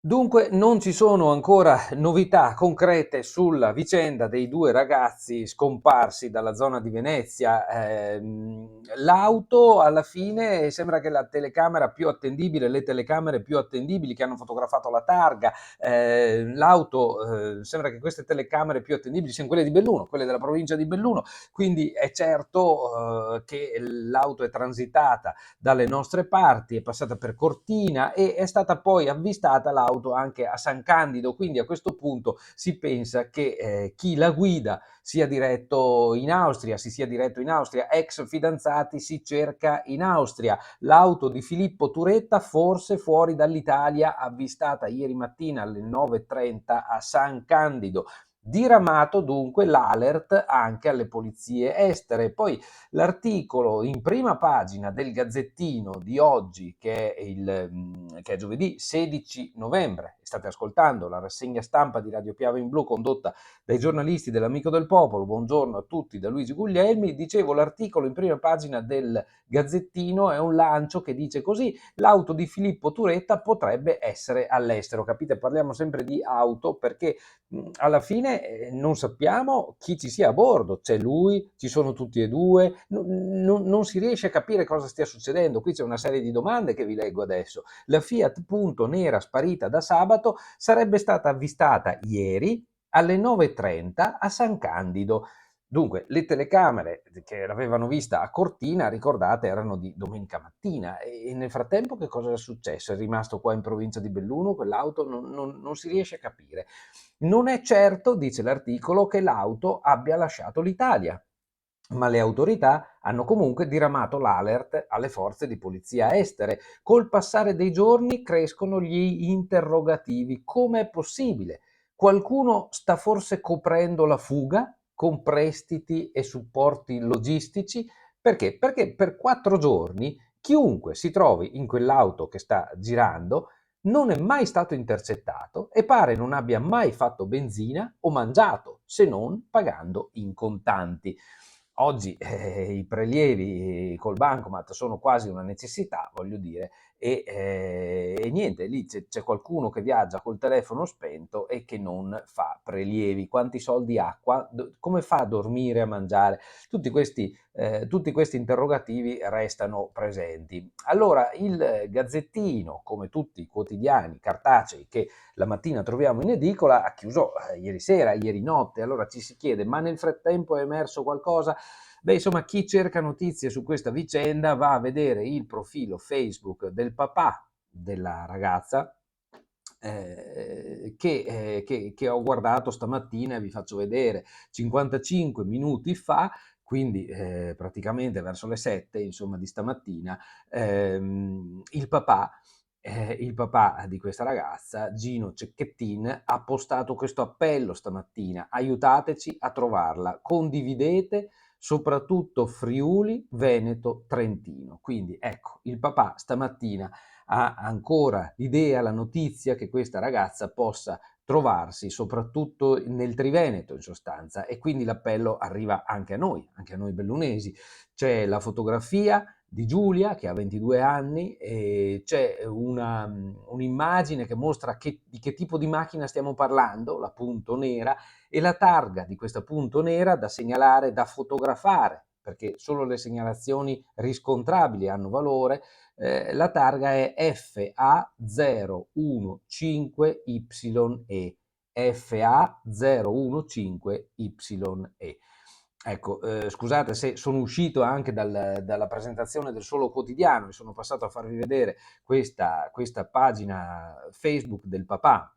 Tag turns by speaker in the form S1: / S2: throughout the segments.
S1: Dunque, non ci sono ancora novità concrete sulla vicenda dei due ragazzi scomparsi dalla zona di Venezia. L'auto alla fine sembra che la telecamera più attendibile, le telecamere più attendibili che hanno fotografato la targa, sembra che queste telecamere più attendibili siano quelle di Belluno, quelle della provincia di Belluno, quindi è certo che l'auto è transitata dalle nostre parti, è passata per Cortina e è stata poi avvistata l'auto anche a San Candido, quindi a questo punto si pensa che chi la guida sia diretto in Austria, si sia diretto in Austria, ex fidanzati si cerca in Austria. L'auto di Filippo Turetta forse fuori dall'Italia, avvistata ieri mattina alle 9:30 a San Candido. Diramato dunque l'alert anche alle polizie estere. Poi l'articolo in prima pagina del Gazzettino di oggi, che è giovedì 16 novembre, state ascoltando la rassegna stampa di Radio Piave in Blu condotta dai giornalisti dell'Amico del Popolo, buongiorno a tutti da Luigi Guglielmi, dicevo l'articolo in prima pagina del Gazzettino è un lancio che dice così: l'auto di Filippo Turetta potrebbe essere all'estero. Capite, parliamo sempre di auto perché alla fine non sappiamo chi ci sia a bordo, c'è lui, ci sono tutti e due, non si riesce a capire cosa stia succedendo. Qui c'è una serie di domande che vi leggo adesso. La Fiat Punto nera sparita da sabato sarebbe stata avvistata ieri alle 9:30 a San Candido. Dunque, le telecamere che l'avevano vista a Cortina, ricordate, erano di domenica mattina e nel frattempo che cosa è successo? È rimasto qua in provincia di Belluno quell'auto? Non si riesce a capire. Non è certo, dice l'articolo, che l'auto abbia lasciato l'Italia, ma le autorità hanno comunque diramato l'alert alle forze di polizia estere. Col passare dei giorni crescono gli interrogativi. Come è possibile? Qualcuno sta forse coprendo la fuga con prestiti e supporti logistici? Perché? Perché per 4 giorni chiunque si trovi in quell'auto che sta girando non è mai stato intercettato e pare non abbia mai fatto benzina o mangiato, se non pagando in contanti. Oggi i prelievi col bancomat sono quasi una necessità, voglio dire, e niente, lì c'è qualcuno che viaggia col telefono spento e che non fa prelievi. Quanti soldi ha? Come fa a dormire, a mangiare? Tutti questi interrogativi restano presenti. Allora, il Gazzettino, come tutti i quotidiani cartacei che la mattina troviamo in edicola, ha chiuso ieri sera, ieri notte. Allora ci si chiede, ma nel frattempo è emerso qualcosa? Beh, insomma, chi cerca notizie su questa vicenda va a vedere il profilo Facebook del papà della ragazza, che ho guardato stamattina e vi faccio vedere 55 minuti fa, quindi praticamente verso le 7 insomma, di stamattina, il papà di questa ragazza, Gino Cecchettin, ha postato questo appello stamattina: aiutateci a trovarla, condividete soprattutto Friuli, Veneto, Trentino. Quindi ecco, il papà stamattina ha ancora l'idea, la notizia che questa ragazza possa trovarsi soprattutto nel Triveneto in sostanza, e quindi l'appello arriva anche a noi bellunesi. C'è la fotografia di Giulia che ha 22 anni e c'è un'immagine che mostra di che tipo di macchina stiamo parlando, la Punto nera, e la targa di questa Punto nera da segnalare, da fotografare, perché solo le segnalazioni riscontrabili hanno valore. La targa è FA015YE. FA015YE. Ecco, scusate se sono uscito anche dalla presentazione del Solo Quotidiano e sono passato a farvi vedere questa pagina Facebook del papà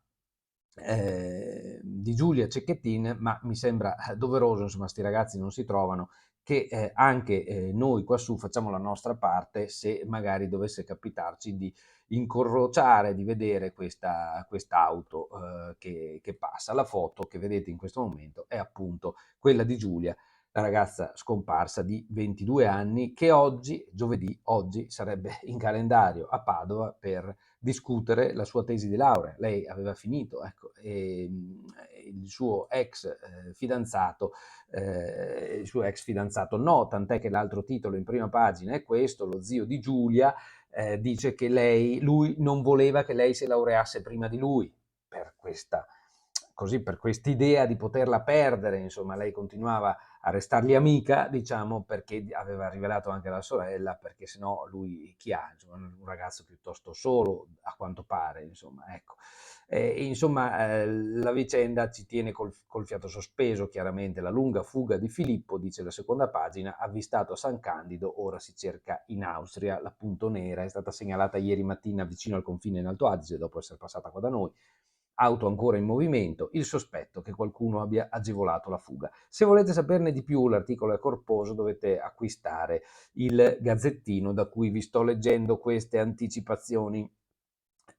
S1: di Giulia Cecchettin, ma mi sembra doveroso, insomma, sti ragazzi non si trovano, che anche noi quassù facciamo la nostra parte se magari dovesse capitarci di incrociare, di vedere quest'auto che passa. La foto che vedete in questo momento è appunto quella di Giulia, la ragazza scomparsa di 22 anni che oggi, giovedì, oggi sarebbe in calendario a Padova per discutere la sua tesi di laurea. Lei aveva finito, ecco, e il suo ex fidanzato no, tant'è che l'altro titolo in prima pagina è questo: lo zio di Giulia dice che lui non voleva che lei si laureasse prima di lui, per questa così, per quest'idea di poterla perdere, insomma, lei continuava a restargli amica, diciamo, perché aveva rivelato anche alla sorella, perché sennò lui chi ha? Insomma, un ragazzo piuttosto solo, a quanto pare, insomma, ecco. Insomma, la vicenda ci tiene col fiato sospeso, chiaramente. La lunga fuga di Filippo, dice la seconda pagina, avvistato a San Candido, ora si cerca in Austria. La Punto Nera è stata segnalata ieri mattina vicino al confine in Alto Adige, dopo essere passata qua da noi. Auto ancora in movimento, il sospetto che qualcuno abbia agevolato la fuga. Se volete saperne di più, l'articolo è corposo, dovete acquistare il Gazzettino da cui vi sto leggendo queste anticipazioni.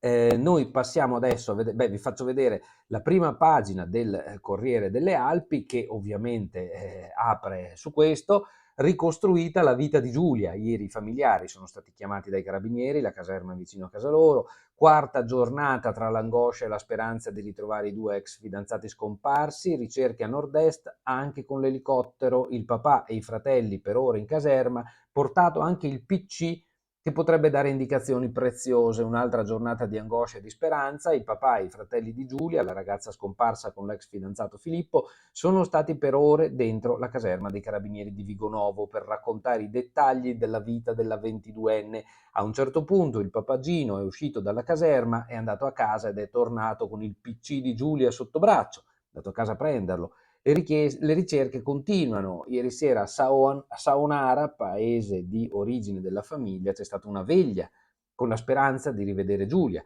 S1: Noi passiamo adesso vi faccio vedere la prima pagina del Corriere delle Alpi, che ovviamente apre su questo. Ricostruita la vita di Giulia. Ieri i familiari sono stati chiamati dai carabinieri, la caserma è vicino a casa loro. Quarta giornata tra l'angoscia e la speranza di ritrovare i due ex fidanzati scomparsi. Ricerche a nord-est anche con l'elicottero. Il papà e i fratelli per ora in caserma. Portato anche il PC che potrebbe dare indicazioni preziose. Un'altra giornata di angoscia e di speranza. Il papà e i fratelli di Giulia, la ragazza scomparsa con l'ex fidanzato Filippo, sono stati per ore dentro la caserma dei carabinieri di Vigonovo per raccontare i dettagli della vita della 22enne. A un certo punto il papagino è uscito dalla caserma, è andato a casa ed è tornato con il PC di Giulia sotto braccio. È andato a casa a prenderlo. Le ricerche continuano. Ieri sera a Saonara, paese di origine della famiglia, c'è stata una veglia con la speranza di rivedere Giulia.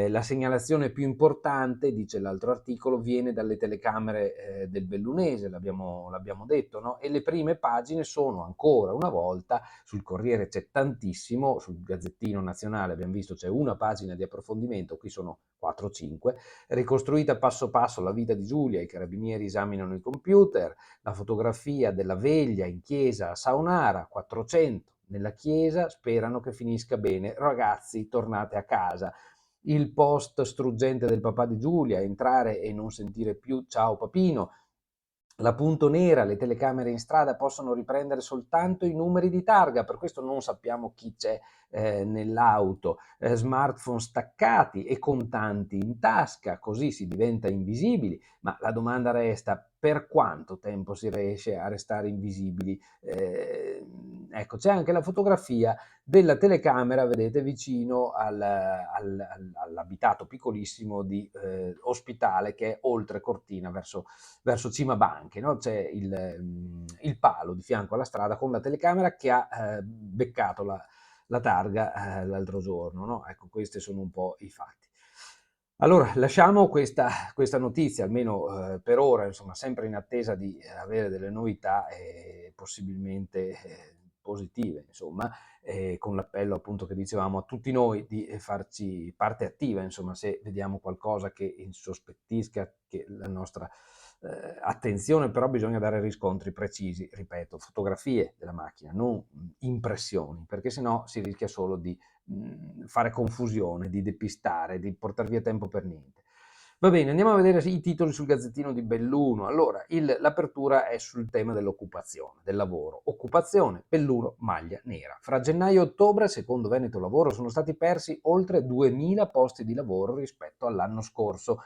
S1: La segnalazione più importante, dice l'altro articolo, viene dalle telecamere del Bellunese, l'abbiamo detto, no? E le prime pagine sono ancora una volta, sul Corriere c'è tantissimo, sul Gazzettino Nazionale abbiamo visto c'è una pagina di approfondimento, qui sono 4-5, ricostruita passo passo la vita di Giulia, i carabinieri esaminano il computer, la fotografia della veglia in chiesa a Saonara, 400 nella chiesa, sperano che finisca bene, ragazzi tornate a casa. Il post struggente del papà di Giulia, entrare e non sentire più ciao papino. La Punto Nera, le telecamere in strada possono riprendere soltanto i numeri di targa, per questo non sappiamo chi c'è nell'auto. Smartphone staccati e contanti in tasca, così si diventa invisibili, ma la domanda resta: per quanto tempo si riesce a restare invisibili? Ecco, c'è anche la fotografia della telecamera, vedete, vicino all'abitato piccolissimo di Ospitale, che è oltre Cortina verso Cima Banche, no? C'è il palo di fianco alla strada con la telecamera che ha beccato la targa l'altro giorno, no? Ecco, questi sono un po' i fatti. Allora, lasciamo questa notizia, almeno per ora, insomma, sempre in attesa di avere delle novità possibilmente positive, insomma, con l'appello appunto che dicevamo a tutti noi di farci parte attiva, insomma, se vediamo qualcosa che insospettisca che la nostra attenzione, però bisogna dare riscontri precisi, ripeto, fotografie della macchina, non impressioni, perché sennò si rischia solo di fare confusione, di depistare, di portare via tempo per niente. Va bene, andiamo a vedere i titoli sul Gazzettino di Belluno. Allora, l'apertura è sul tema dell'occupazione, del lavoro. Occupazione, Belluno, maglia nera. Fra gennaio e ottobre, secondo Veneto Lavoro, sono stati persi oltre 2000 posti di lavoro rispetto all'anno scorso.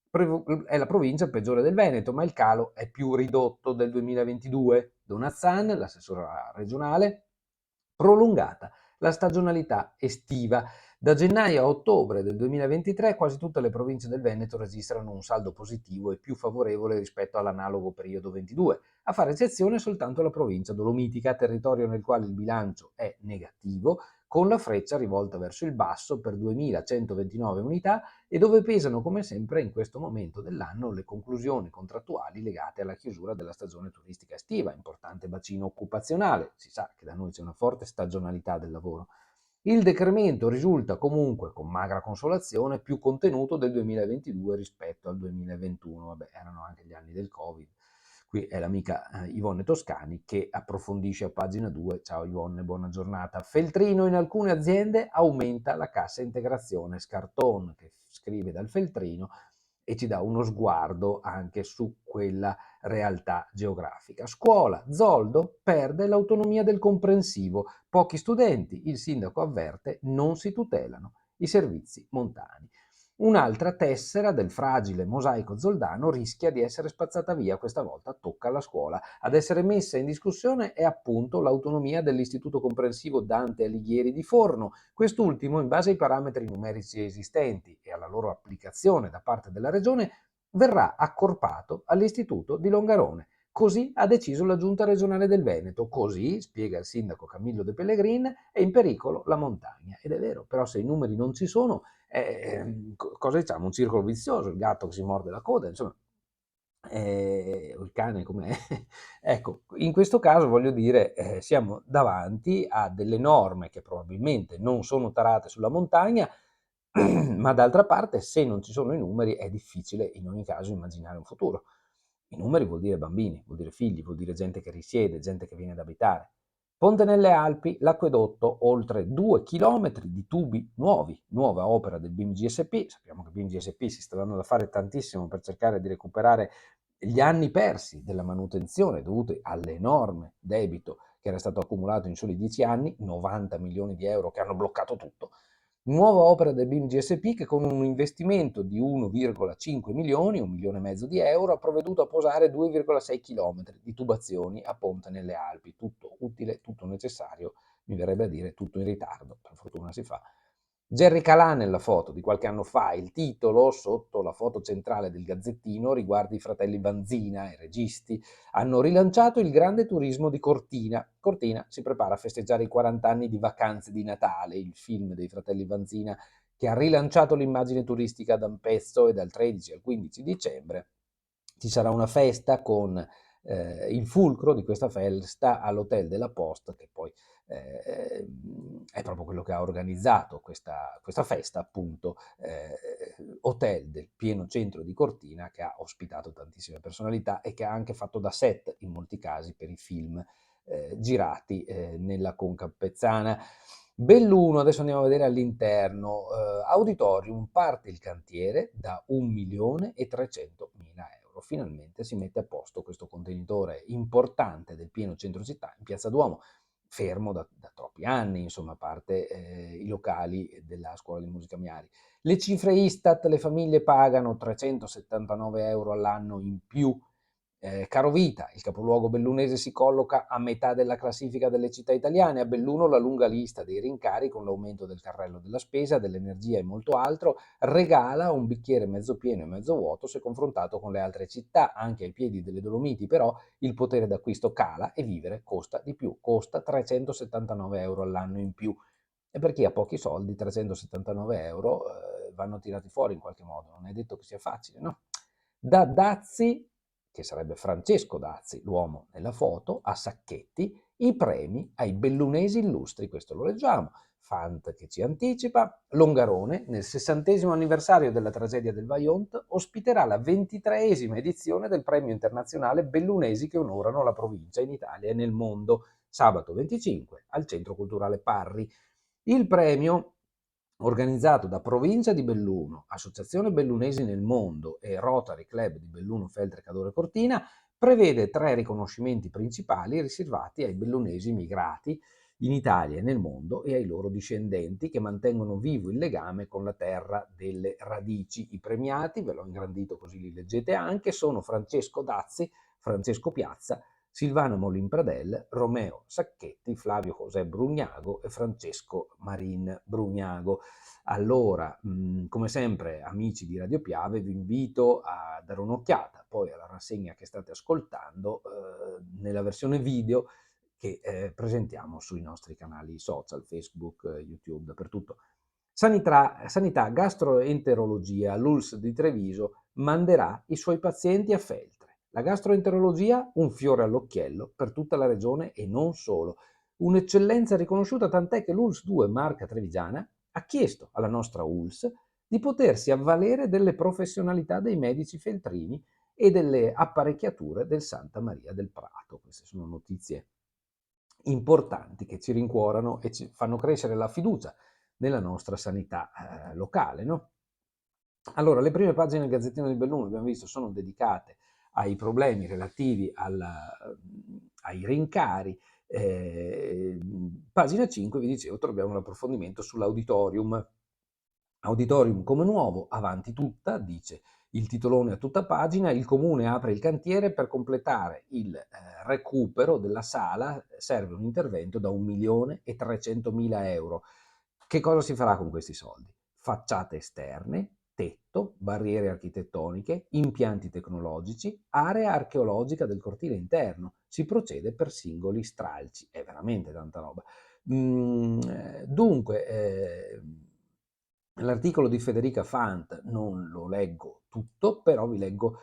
S1: È la provincia peggiore del Veneto, ma il calo è più ridotto del 2022. Donazzan, l'assessora regionale, prolungata la stagionalità estiva. Da gennaio a ottobre del 2023 quasi tutte le province del Veneto registrano un saldo positivo e più favorevole rispetto all'analogo periodo 22, a fare eccezione soltanto la provincia dolomitica, territorio nel quale il bilancio è negativo, con la freccia rivolta verso il basso per 2.129 unità e dove pesano come sempre in questo momento dell'anno le conclusioni contrattuali legate alla chiusura della stagione turistica estiva, importante bacino occupazionale. Si sa che da noi c'è una forte stagionalità del lavoro. Il decremento risulta comunque, con magra consolazione, più contenuto del 2022 rispetto al 2021. Vabbè, erano anche gli anni del Covid. Qui è l'amica Ivonne Toscani che approfondisce a pagina 2. Ciao Ivonne, buona giornata. Feltrino: in alcune aziende aumenta la cassa integrazione. Scarton, che scrive dal Feltrino, e ci dà uno sguardo anche su quella realtà geografica. Scuola, Zoldo perde l'autonomia del comprensivo, pochi studenti, il sindaco avverte, non si tutelano i servizi montani. Un'altra tessera del fragile mosaico zoldano rischia di essere spazzata via, questa volta tocca alla scuola. Ad essere messa in discussione è appunto l'autonomia dell'Istituto Comprensivo Dante Alighieri di Forno, quest'ultimo, in base ai parametri numerici esistenti e alla loro applicazione da parte della Regione, verrà accorpato all'Istituto di Longarone. Così ha deciso la Giunta regionale del Veneto, così, spiega il sindaco Camillo De Pellegrin, è in pericolo la montagna. Ed è vero, però se i numeri non ci sono, cosa diciamo? Un circolo vizioso, il gatto che si morde la coda, insomma, o il cane com'è. Ecco, in questo caso voglio dire, siamo davanti a delle norme che probabilmente non sono tarate sulla montagna, ma d'altra parte se non ci sono i numeri è difficile in ogni caso immaginare un futuro. I numeri vuol dire bambini, vuol dire figli, vuol dire gente che risiede, gente che viene ad abitare. Ponte nelle Alpi, l'acquedotto, oltre 2 chilometri di tubi nuovi, nuova opera del BIM GSP. Sappiamo che BIM GSP si sta dando da fare tantissimo per cercare di recuperare gli anni persi della manutenzione dovuti all'enorme debito che era stato accumulato in soli 10 anni, 90 milioni di euro che hanno bloccato tutto. Nuova opera del BIM GSP che con un investimento di 1,5 milioni, 1,5 milioni di euro, ha provveduto a posare 2,6 chilometri di tubazioni a Ponte nelle Alpi. Tutto utile, tutto necessario, mi verrebbe a dire tutto in ritardo, per fortuna si fa. Jerry Calà nella foto di qualche anno fa, il titolo sotto la foto centrale del Gazzettino riguarda i fratelli Vanzina, i registi, hanno rilanciato il grande turismo di Cortina. Cortina si prepara a festeggiare i 40 anni di Vacanze di Natale, il film dei fratelli Vanzina che ha rilanciato l'immagine turistica da un pezzo, e dal 13 al 15 dicembre ci sarà una festa con il fulcro di questa festa all'Hotel della Poste, che poi è proprio quello che ha organizzato questa festa, appunto, hotel del pieno centro di Cortina, che ha ospitato tantissime personalità e che ha anche fatto da set in molti casi per i film girati nella Conca Pezzana. Belluno, adesso andiamo a vedere all'interno, auditorium, parte il cantiere da 1.300.000 euro. Finalmente si mette a posto questo contenitore importante del pieno centro città in Piazza Duomo, fermo da troppi anni, insomma, a parte i locali della Scuola di Musica Miari. Le cifre Istat, le famiglie pagano 379 euro all'anno in più. Carovita, il capoluogo bellunese, si colloca a metà della classifica delle città italiane. A Belluno la lunga lista dei rincari, con l'aumento del carrello della spesa, dell'energia e molto altro, regala un bicchiere mezzo pieno e mezzo vuoto se confrontato con le altre città. Anche ai piedi delle Dolomiti però il potere d'acquisto cala e vivere costa di più, costa 379 euro all'anno in più. E per chi ha pochi soldi 379 euro vanno tirati fuori in qualche modo, non è detto che sia facile, no? Da Dazzi, che sarebbe Francesco Dazzi, l'uomo nella foto, a Sacchetti, i premi ai bellunesi illustri, questo lo leggiamo. Fant che ci anticipa, Longarone, nel 60° anniversario della tragedia del Vajont, ospiterà la 23esima edizione del premio internazionale Bellunesi che onorano la provincia in Italia e nel mondo, sabato 25 al Centro Culturale Parri. Il premio, organizzato da Provincia di Belluno, Associazione Bellunesi nel Mondo e Rotary Club di Belluno, Feltre, Cadore e Cortina, prevede 3 riconoscimenti principali riservati ai bellunesi migrati in Italia e nel mondo e ai loro discendenti che mantengono vivo il legame con la terra delle radici. I premiati, ve l'ho ingrandito così li leggete anche, sono Francesco Dazzi, Francesco Piazza, Silvano Molin Pradel, Romeo Sacchetti, Flavio José Brugnago e Francesco Marin Brugnago. Allora, come sempre, amici di Radio Piave, vi invito a dare un'occhiata poi alla rassegna che state ascoltando nella versione video che presentiamo sui nostri canali social, Facebook, YouTube, dappertutto. Sanità Gastroenterologia, l'ULSS di Treviso manderà i suoi pazienti a Feltre. La gastroenterologia, un fiore all'occhiello per tutta la regione e non solo. Un'eccellenza riconosciuta, tant'è che l'ULSS 2 Marca Trevigiana ha chiesto alla nostra ULSS di potersi avvalere delle professionalità dei medici feltrini e delle apparecchiature del Santa Maria del Prato. Queste sono notizie importanti che ci rincuorano e ci fanno crescere la fiducia nella nostra sanità locale, no? Allora, le prime pagine del Gazzettino di Belluno, abbiamo visto, sono dedicate ai problemi relativi ai rincari. Pagina 5, vi dicevo, troviamo l'approfondimento sull'auditorium. Auditorium come nuovo, avanti tutta, dice il titolone a tutta pagina, il comune apre il cantiere per completare il recupero della sala, serve un intervento da 1.300.000 euro. Che cosa si farà con questi soldi? Facciate esterne, tetto, barriere architettoniche, impianti tecnologici, area archeologica del cortile interno. Si procede per singoli stralci. È veramente tanta roba. Dunque, l'articolo di Federica Fant non lo leggo tutto, però vi leggo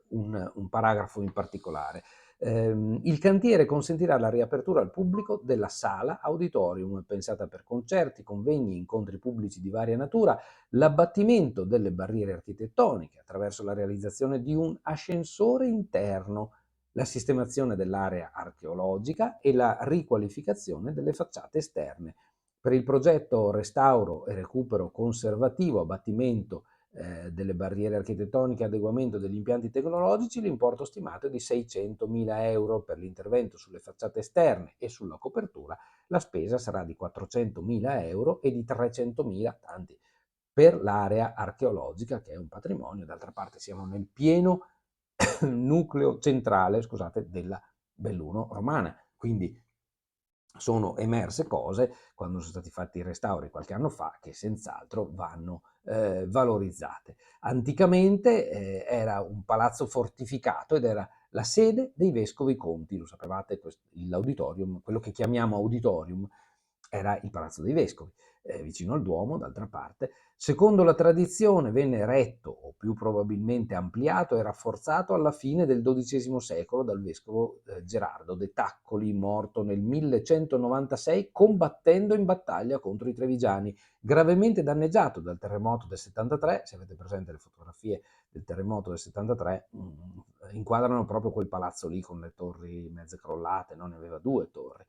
S1: un paragrafo in particolare. Il cantiere consentirà la riapertura al pubblico della sala auditorium, pensata per concerti, convegni, incontri pubblici di varia natura, l'abbattimento delle barriere architettoniche attraverso la realizzazione di un ascensore interno, la sistemazione dell'area archeologica e la riqualificazione delle facciate esterne. Per il progetto restauro e recupero conservativo, abbattimento delle barriere architettoniche e adeguamento degli impianti tecnologici, l'importo stimato è di 600.000 euro. Per l'intervento sulle facciate esterne e sulla copertura la spesa sarà di 400.000 euro e di 300.000, tanti, per l'area archeologica, che è un patrimonio. D'altra parte siamo nel pieno nucleo centrale, scusate, della Belluno romana, quindi sono emerse cose quando sono stati fatti i restauri qualche anno fa che senz'altro vanno valorizzate. Anticamente era un palazzo fortificato ed era la sede dei vescovi conti, lo sapevate, l'auditorium, quello che chiamiamo auditorium, era il Palazzo dei Vescovi, vicino al Duomo, d'altra parte. Secondo la tradizione venne eretto, o più probabilmente ampliato e rafforzato alla fine del XII secolo dal vescovo Gerardo de Taccoli, morto nel 1196 combattendo in battaglia contro i Trevigiani, gravemente danneggiato dal terremoto del 73. Se avete presente le fotografie del terremoto del 73, inquadrano proprio quel palazzo lì con le torri mezze crollate, no? Ne aveva 2 torri.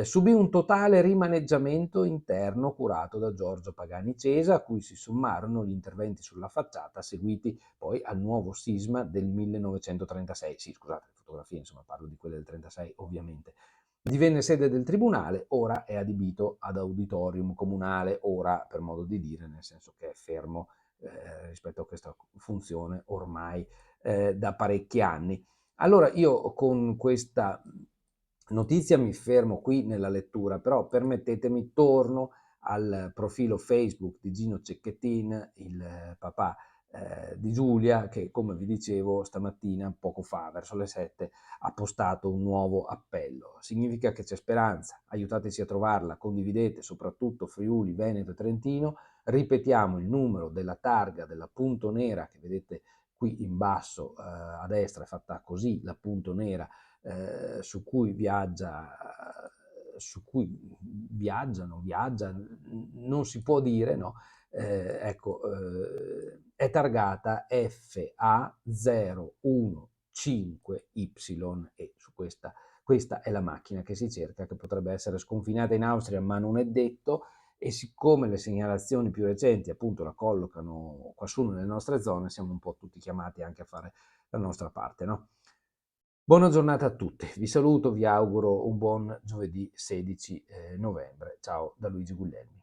S1: Subì un totale rimaneggiamento interno curato da Giorgio Pagani Cesa, a cui si sommarono gli interventi sulla facciata seguiti poi al nuovo sisma del 1936. Sì, scusate, le fotografie, insomma, parlo di quelle del 36 ovviamente. Divenne sede del tribunale, ora è adibito ad auditorium comunale, ora per modo di dire, nel senso che è fermo rispetto a questa funzione ormai da parecchi anni. Allora io con questa notizia mi fermo qui nella lettura, però permettetemi, torno al profilo Facebook di Gino Cecchettin, il papà di Giulia, che come vi dicevo stamattina, poco fa, verso le 7, ha postato un nuovo appello. Significa che c'è speranza, aiutateci a trovarla, condividete, soprattutto Friuli, Veneto e Trentino, ripetiamo il numero della targa della punto nera che vedete qui in basso a destra, è fatta così, la punto nera, su cui viaggia, non si può dire, no? Ecco, è targata FA015Y e su questa è la macchina che si cerca, che potrebbe essere sconfinata in Austria, ma non è detto, e siccome le segnalazioni più recenti appunto la collocano quassù nelle nostre zone, siamo un po' tutti chiamati anche a fare la nostra parte, no? Buona giornata a tutti, vi saluto, vi auguro un buon giovedì 16 novembre. Ciao da Luigi Guglielmi.